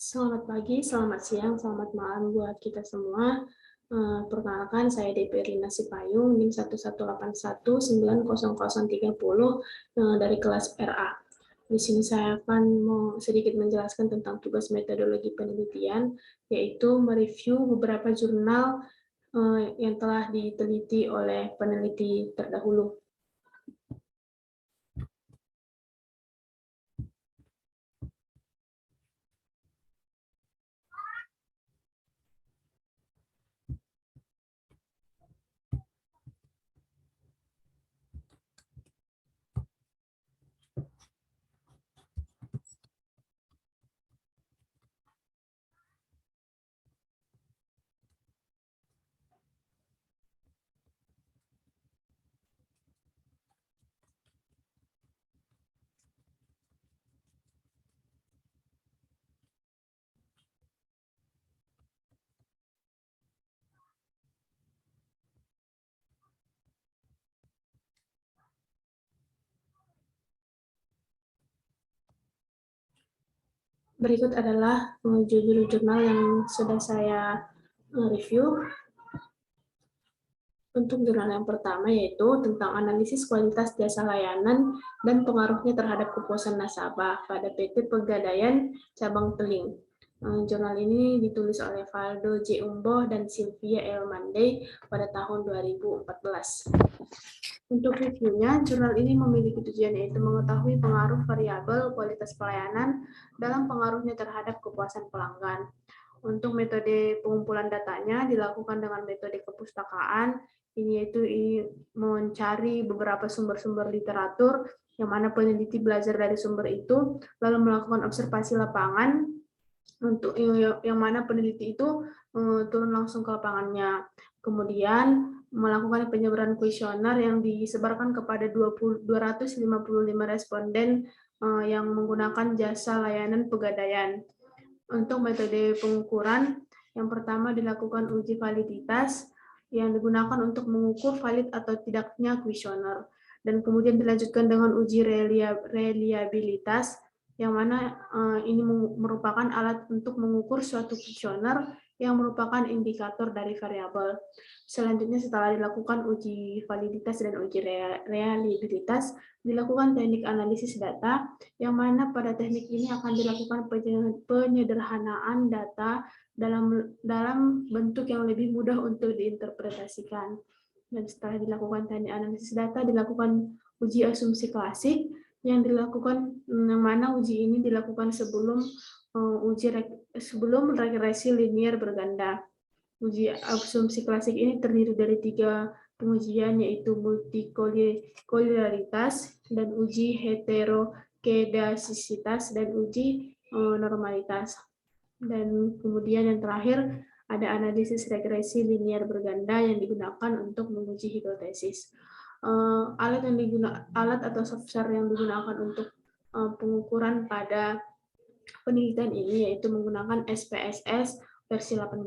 Selamat pagi, selamat siang, selamat malam buat kita semua. Perkenalkan, saya DP Rina Sipayung, NIM 1181900030 dari kelas RA. Di sini saya akan mau sedikit menjelaskan tentang tugas metodologi penelitian, yaitu mereview beberapa jurnal yang telah diteliti oleh peneliti terdahulu. Berikut adalah judul jurnal yang sudah saya review. Untuk jurnal yang pertama yaitu tentang analisis kualitas jasa layanan dan pengaruhnya terhadap kepuasan nasabah pada PT Pegadaian Cabang Teling. Jurnal ini ditulis oleh Valdo J. Umboh dan Sylvia L. Mandey pada tahun 2014. Untuk reviewnya, jurnal ini memiliki tujuan yaitu mengetahui pengaruh variabel kualitas pelayanan dalam pengaruhnya terhadap kepuasan pelanggan. Untuk metode pengumpulan datanya dilakukan dengan metode kepustakaan, ini yaitu mencari beberapa sumber-sumber literatur yang mana peneliti belajar dari sumber itu, lalu melakukan observasi lapangan untuk yang mana peneliti itu turun langsung ke lapangannya. Kemudian melakukan penyebaran kuesioner yang disebarkan kepada 255 responden yang menggunakan jasa layanan Pegadaian. Untuk metode pengukuran, yang pertama dilakukan uji validitas yang digunakan untuk mengukur valid atau tidaknya kuesioner, dan kemudian dilanjutkan dengan uji reliabilitas, yang mana ini merupakan alat untuk mengukur suatu kuesioner yang merupakan indikator dari variabel. Selanjutnya, setelah dilakukan uji validitas dan uji reliabilitas, dilakukan teknik analisis data, yang mana pada teknik ini akan dilakukan penyederhanaan data dalam bentuk yang lebih mudah untuk diinterpretasikan. Dan setelah dilakukan teknik analisis data, dilakukan uji asumsi klasik, yang mana uji ini dilakukan sebelum regresi linier berganda. Uji asumsi klasik ini terdiri dari 3 pengujian, yaitu multikolerialitas dan uji heterokedasisitas dan uji normalitas. Dan kemudian yang terakhir ada analisis regresi linier berganda yang digunakan untuk menguji hipotesis. Alat atau software yang digunakan untuk pengukuran pada penelitian ini yaitu menggunakan SPSS versi 18.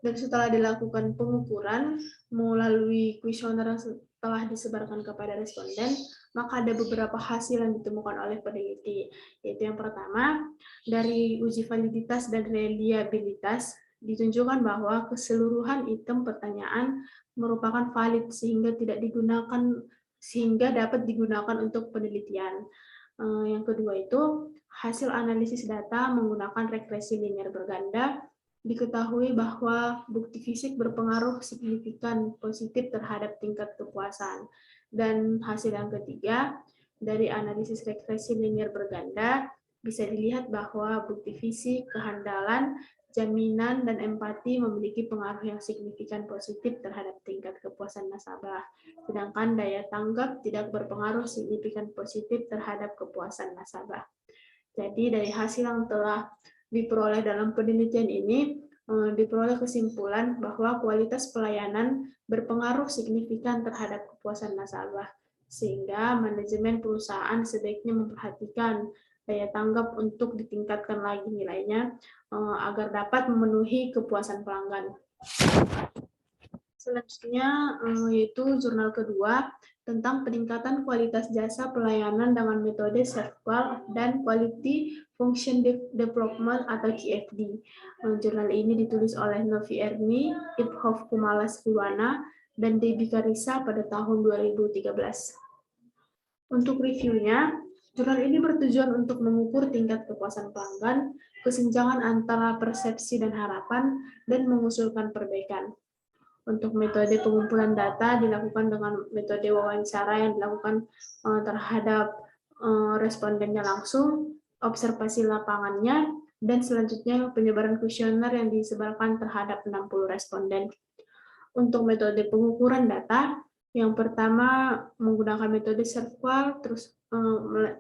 Dan setelah dilakukan pengukuran melalui kuesioner yang telah disebarkan kepada responden, maka ada beberapa hasil yang ditemukan oleh peneliti, yaitu yang pertama, dari uji validitas dan reliabilitas, ditunjukkan bahwa keseluruhan item pertanyaan merupakan valid sehingga dapat digunakan untuk penelitian. Yang kedua itu, hasil analisis data menggunakan regresi linier berganda, diketahui bahwa bukti fisik berpengaruh signifikan positif terhadap tingkat kepuasan. Dan hasil yang ketiga, dari analisis regresi linier berganda, bisa dilihat bahwa bukti fisik, kehandalan, jaminan, dan empati memiliki pengaruh yang signifikan positif terhadap tingkat kepuasan nasabah. Sedangkan daya tanggap tidak berpengaruh signifikan positif terhadap kepuasan nasabah. Jadi dari hasil yang telah diperoleh dalam penelitian ini, diperoleh kesimpulan bahwa kualitas pelayanan berpengaruh signifikan terhadap kepuasan nasabah, sehingga manajemen perusahaan sebaiknya memperhatikan daya tanggap untuk ditingkatkan lagi nilainya agar dapat memenuhi kepuasan pelanggan. Selanjutnya yaitu jurnal kedua tentang peningkatan kualitas jasa pelayanan dengan metode SERVQUAL dan Quality Function Development atau QFD. Jurnal ini ditulis oleh Novi Erni, Ibhof Kumalas Viwana, dan Debbie Karissa pada tahun 2013. Untuk reviewnya, jurnal ini bertujuan untuk mengukur tingkat kepuasan pelanggan, kesenjangan antara persepsi dan harapan, dan mengusulkan perbaikan. Untuk metode pengumpulan data dilakukan dengan metode wawancara yang dilakukan terhadap respondennya langsung, observasi lapangannya, dan selanjutnya penyebaran kuesioner yang disebarkan terhadap 60 responden. Untuk metode pengukuran data, yang pertama menggunakan metode SERVQUAL, terus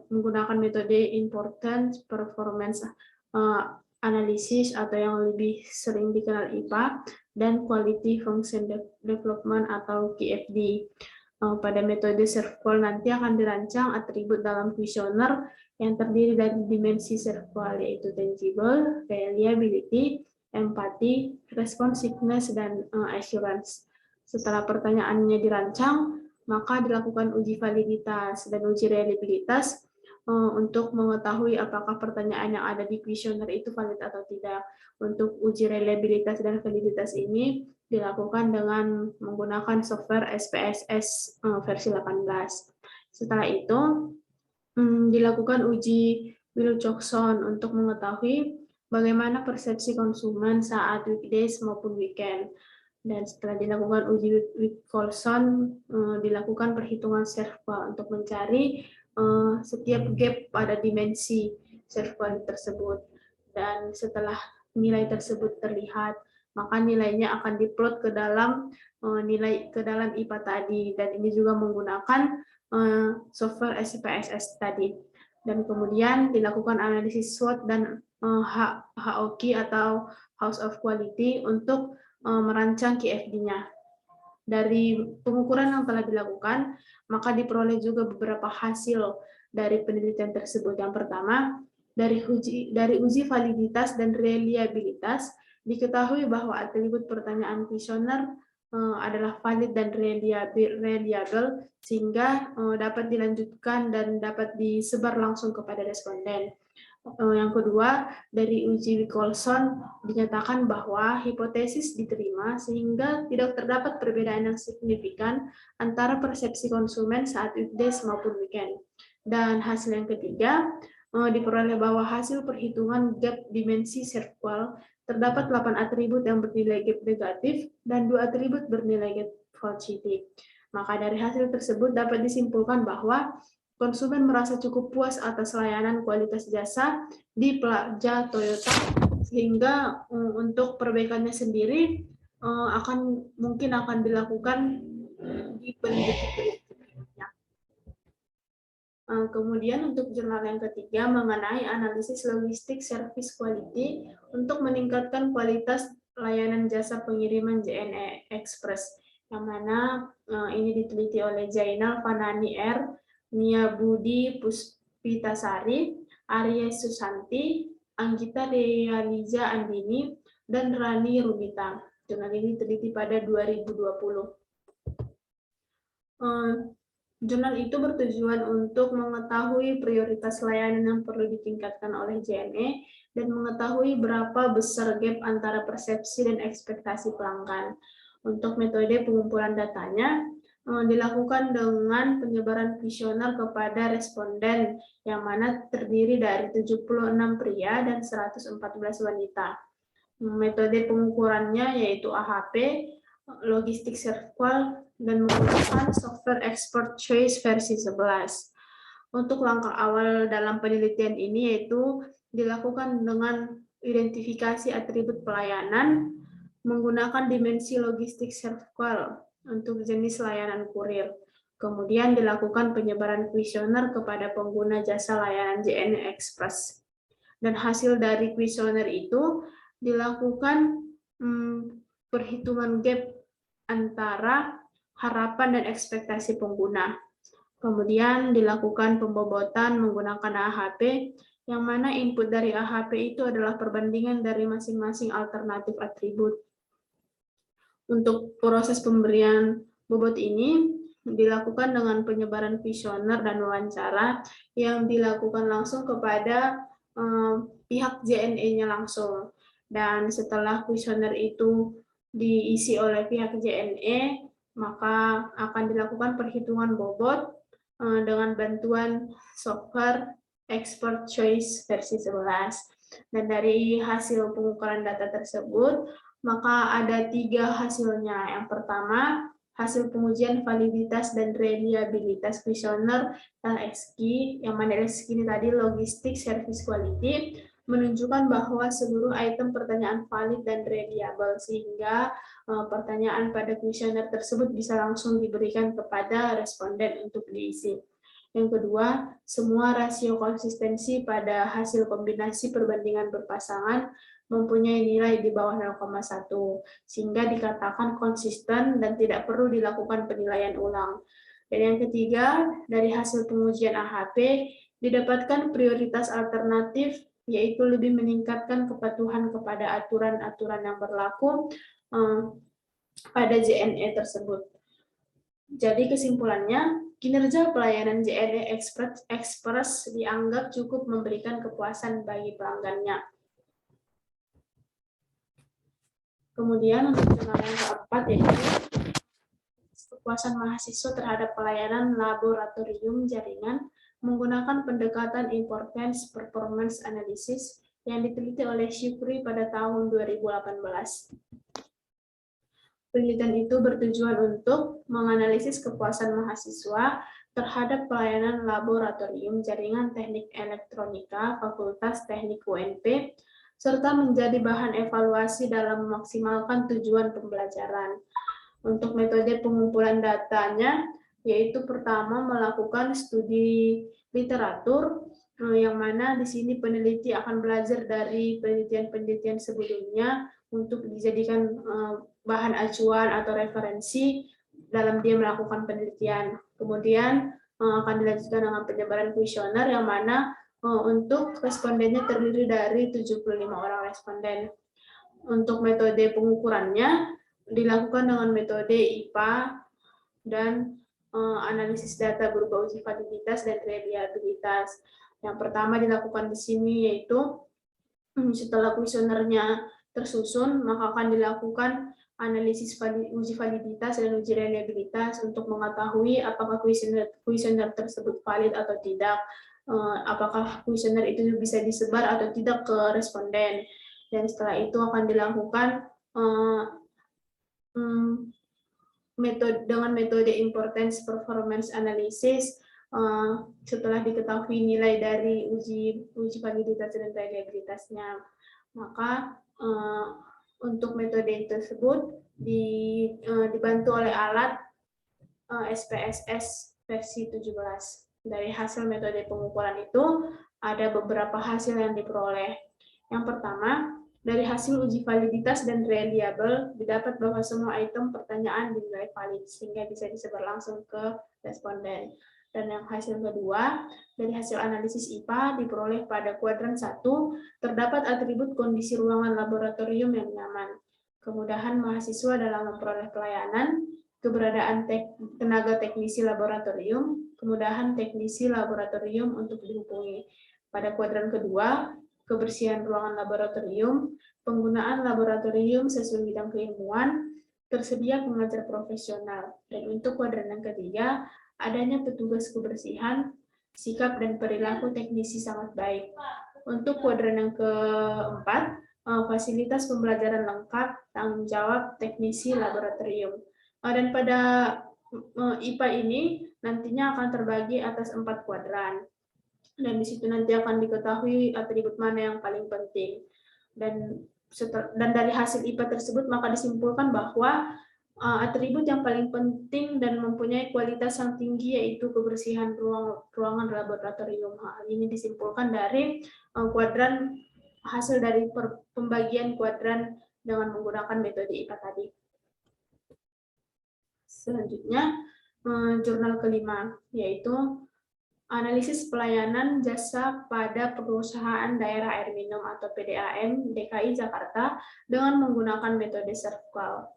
menggunakan metode Importance Performance Analysis atau yang lebih sering dikenal IPA, dan Quality Function Development atau QFD. Pada metode SERVQUAL nanti akan dirancang atribut dalam kuesioner yang terdiri dari dimensi SERVQUAL, yaitu tangible, reliability, empathy, responsiveness, dan assurance. Setelah pertanyaannya dirancang, maka dilakukan uji validitas dan uji reliabilitas untuk mengetahui apakah pertanyaan yang ada di kuesioner itu valid atau tidak. Untuk uji reliabilitas dan validitas ini dilakukan dengan menggunakan software SPSS versi 18. Setelah itu, dilakukan uji Wilcoxon untuk mengetahui bagaimana persepsi konsumen saat weekdays maupun weekend. Dan setelah dilakukan uji Wilcoxon, dilakukan perhitungan SERVQUAL untuk mencari setiap gap pada dimensi SERVQUAL tersebut. Dan setelah nilai tersebut terlihat, maka nilainya akan diplot ke dalam IPA tadi, dan ini juga menggunakan software SPSS tadi. Dan kemudian dilakukan analisis SWOT dan HOQ atau House of Quality untuk merancang QFD-nya. Dari pengukuran yang telah dilakukan, maka diperoleh juga beberapa hasil dari penelitian tersebut. Yang pertama, dari uji validitas dan reliabilitas, diketahui bahwa atribut pertanyaan kuesioner adalah valid dan reliable, sehingga dapat dilanjutkan dan dapat disebar langsung kepada responden. Yang kedua, dari uji Wilcoxon dinyatakan bahwa hipotesis diterima sehingga tidak terdapat perbedaan yang signifikan antara persepsi konsumen saat weekdays maupun weekend. Dan hasil yang ketiga, diperoleh bahwa hasil perhitungan gap dimensi SERVQUAL terdapat 8 atribut yang bernilai gap negatif dan 2 atribut bernilai gap positif. Maka dari hasil tersebut dapat disimpulkan bahwa konsumen merasa cukup puas atas layanan kualitas jasa di Plaza Toyota, sehingga untuk perbaikannya sendiri mungkin akan dilakukan di penelitian. Kemudian untuk jurnal yang ketiga mengenai analisis logistik service quality untuk meningkatkan kualitas layanan jasa pengiriman JNE Express, yang mana ini diteliti oleh Jainal Fanani R, Nia Budi Puspitasari, Arya Susanti, Anggita Realiza Andini, dan Rani Rumita. Jurnal ini diteliti pada 2020. Jurnal itu bertujuan untuk mengetahui prioritas layanan yang perlu ditingkatkan oleh JNE dan mengetahui berapa besar gap antara persepsi dan ekspektasi pelanggan. Untuk metode pengumpulan datanya dilakukan dengan penyebaran kuesioner kepada responden yang mana terdiri dari 76 pria dan 114 wanita. Metode pengukurannya yaitu AHP, logistik SERVQUAL, dan menggunakan software Expert Choice versi 11. Untuk langkah awal dalam penelitian ini yaitu dilakukan dengan identifikasi atribut pelayanan menggunakan dimensi logistik SERVQUAL untuk jenis layanan kurir. Kemudian dilakukan penyebaran kuesioner kepada pengguna jasa layanan JNE Express. Dan hasil dari kuesioner itu dilakukan perhitungan gap antara harapan dan ekspektasi pengguna. Kemudian dilakukan pembobotan menggunakan AHP, yang mana input dari AHP itu adalah perbandingan dari masing-masing alternatif atribut. Untuk proses pemberian bobot ini dilakukan dengan penyebaran kuesioner dan wawancara yang dilakukan langsung kepada pihak JNE-nya langsung. Dan setelah kuesioner itu diisi oleh pihak JNE, maka akan dilakukan perhitungan bobot dengan bantuan software Expert Choice versi 11. Dan dari hasil pengukuran data tersebut, maka ada 3 hasilnya. Yang pertama, hasil pengujian validitas dan reliabilitas kuesioner LXQ, yang mana LXQ ini tadi Logistic Service Quality, menunjukkan bahwa seluruh item pertanyaan valid dan reliable, sehingga pertanyaan pada kuesioner tersebut bisa langsung diberikan kepada responden untuk diisi. Yang kedua, semua rasio konsistensi pada hasil kombinasi perbandingan berpasangan mempunyai nilai di bawah 0,1, sehingga dikatakan konsisten dan tidak perlu dilakukan penilaian ulang. Dan yang ketiga, dari hasil pengujian AHP, didapatkan prioritas alternatif, yaitu lebih meningkatkan kepatuhan kepada aturan-aturan yang berlaku pada JNE tersebut. Jadi kesimpulannya, kinerja pelayanan JNE Express dianggap cukup memberikan kepuasan bagi pelanggannya. Kemudian untuk jurnal yang keempat, yaitu kepuasan mahasiswa terhadap pelayanan laboratorium jaringan menggunakan pendekatan importance performance analysis yang diteliti oleh Syukri pada tahun 2018. Penelitian itu bertujuan untuk menganalisis kepuasan mahasiswa terhadap pelayanan laboratorium jaringan teknik elektronika Fakultas Teknik UNP, serta menjadi bahan evaluasi dalam memaksimalkan tujuan pembelajaran. Untuk metode pengumpulan datanya, yaitu pertama melakukan studi literatur, yang mana di sini peneliti akan belajar dari penelitian-penelitian sebelumnya untuk dijadikan bahan acuan atau referensi dalam dia melakukan penelitian. Kemudian akan dilanjutkan dengan penyebaran kuesioner yang mana untuk respondennya terdiri dari 75 orang responden. Untuk metode pengukurannya dilakukan dengan metode IPA dan analisis data berupa uji validitas dan reliabilitas. Yang pertama dilakukan di sini yaitu setelah kuesionernya tersusun, maka akan dilakukan analisis uji validitas dan uji reliabilitas untuk mengetahui apakah kuesioner tersebut valid atau tidak, apakah kuesioner itu bisa disebar atau tidak ke responden. Dan setelah itu akan dilakukan dengan metode importance performance analysis setelah diketahui nilai dari uji validitas dan reliabilitasnya. Maka untuk metode tersebut dibantu oleh alat SPSS versi 17. Dari hasil metode pengukuran itu ada beberapa hasil yang diperoleh. Yang pertama, dari hasil uji validitas dan reliable, didapat bahwa semua item pertanyaan dinilai valid, sehingga bisa disebar langsung ke responden. Dan yang hasil kedua, dari hasil analisis IPA diperoleh pada kuadran 1, terdapat atribut kondisi ruangan laboratorium yang nyaman, kemudahan mahasiswa dalam memperoleh pelayanan, keberadaan tenaga teknisi laboratorium, kemudahan teknisi laboratorium untuk dihubungi. Pada kuadran kedua, kebersihan ruangan laboratorium, penggunaan laboratorium sesuai bidang keilmuan, tersedia pengajar profesional. Dan untuk kuadran yang ketiga, adanya petugas kebersihan, sikap dan perilaku teknisi sangat baik. Untuk kuadran yang keempat, fasilitas pembelajaran lengkap, tanggung jawab teknisi laboratorium. Dan pada IPA ini nantinya akan terbagi atas 4 kuadran. Dan di situ nanti akan diketahui atribut mana yang paling penting. Dan dari hasil IPA tersebut maka disimpulkan bahwa atribut yang paling penting dan mempunyai kualitas yang tinggi yaitu kebersihan ruangan laboratorium. Hal ini disimpulkan dari kuadran hasil dari pembagian kuadran dengan menggunakan metode IPA tadi. Selanjutnya, jurnal kelima, yaitu analisis pelayanan jasa pada perusahaan daerah air minum atau PDAM DKI Jakarta dengan menggunakan metode SERVQUAL.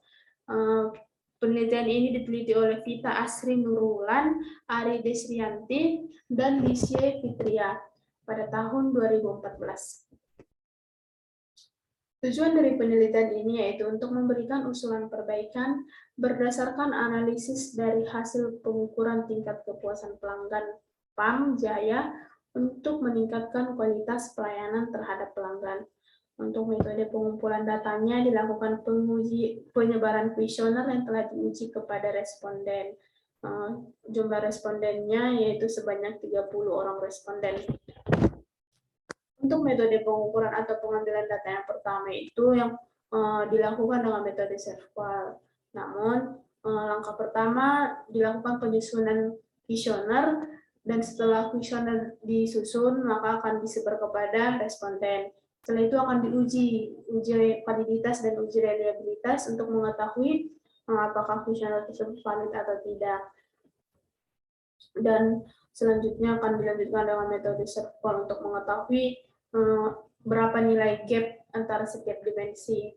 Penelitian ini diteliti oleh Vita Asri Nurwulan, Ari Desrianti, dan Lisye Fitria pada tahun 2014. Tujuan dari penelitian ini yaitu untuk memberikan usulan perbaikan berdasarkan analisis dari hasil pengukuran tingkat kepuasan pelanggan PAM Jaya untuk meningkatkan kualitas pelayanan terhadap pelanggan. Untuk metode pengumpulan datanya dilakukan penyebaran kuesioner yang telah diuji kepada responden. Jumlah respondennya yaitu sebanyak 30 orang responden. Untuk metode pengukuran atau pengambilan data yang pertama itu yang dilakukan dengan metode SERVQUAL. Namun, langkah pertama dilakukan penyusunan kuesioner, dan setelah kuesioner disusun, maka akan disebar kepada responden. Setelah itu akan diuji validitas dan uji reliabilitas untuk mengetahui apakah kuesioner tersebut valid atau tidak. Dan selanjutnya akan dilanjutkan dengan metode SERVQUAL untuk mengetahui berapa nilai gap antara setiap dimensi.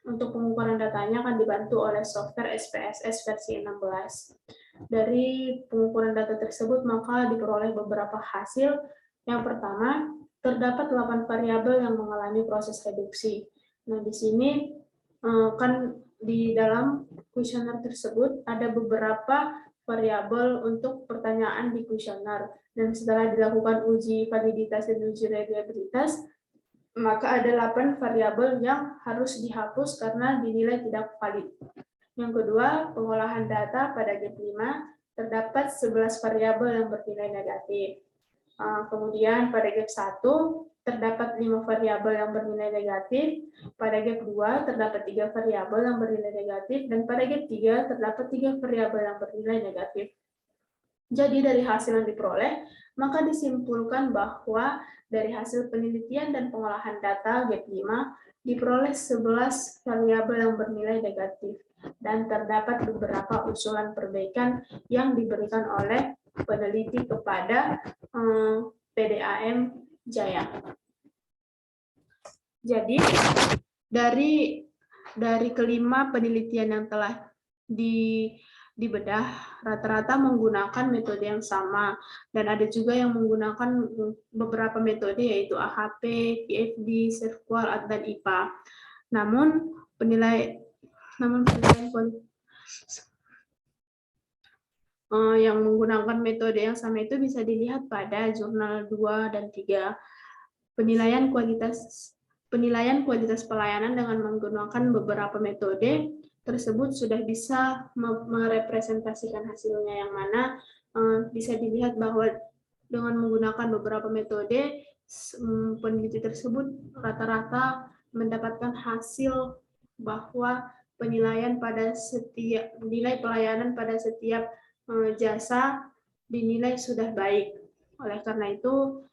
Untuk pengukuran datanya akan dibantu oleh software SPSS versi 16. Dari pengukuran data tersebut maka diperoleh beberapa hasil. Yang pertama, terdapat 8 variabel yang mengalami proses reduksi. Nah, di sini kan di dalam kuesioner tersebut ada beberapa variabel untuk pertanyaan di kuesioner, dan setelah dilakukan uji validitas dan uji reliabilitas, maka ada 8 variabel yang harus dihapus karena dinilai tidak valid. Yang kedua, pengolahan data pada GAP 5 terdapat 11 variabel yang bernilai negatif. Kemudian pada GAP 1 terdapat 5 variabel yang bernilai negatif, pada GAP 2 terdapat 3 variabel yang bernilai negatif, dan pada GAP 3 terdapat 3 variabel yang bernilai negatif. Jadi dari hasil yang diperoleh, maka disimpulkan bahwa dari hasil penelitian dan pengolahan data GAP 5 diperoleh 11 variabel yang bernilai negatif, dan terdapat beberapa usulan perbaikan yang diberikan oleh peneliti kepada PDAM Jaya. Jadi dari kelima penelitian yang telah dibedah, rata-rata menggunakan metode yang sama, dan ada juga yang menggunakan beberapa metode yaitu AHP, PFD, SERVQUAL, dan IPA. Namun penilaian yang menggunakan metode yang sama itu bisa dilihat pada jurnal 2 dan 3. Penilaian kualitas pelayanan dengan menggunakan beberapa metode tersebut sudah bisa merepresentasikan hasilnya, yang mana bisa dilihat bahwa dengan menggunakan beberapa metode, peneliti tersebut rata-rata mendapatkan hasil bahwa penilaian pada setiap nilai pelayanan pada setiap jasa dinilai sudah baik. Oleh karena itu,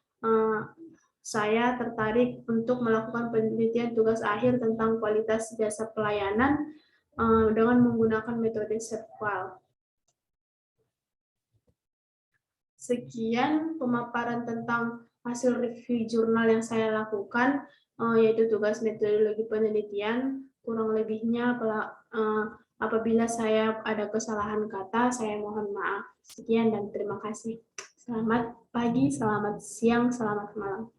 saya tertarik untuk melakukan penelitian tugas akhir tentang kualitas jasa pelayanan dengan menggunakan metode SERVQUAL. Sekian pemaparan tentang hasil review jurnal yang saya lakukan, yaitu tugas metodologi penelitian. Kurang lebihnya apabila saya ada kesalahan kata, saya mohon maaf. Sekian dan terima kasih. Selamat pagi, selamat siang, selamat malam.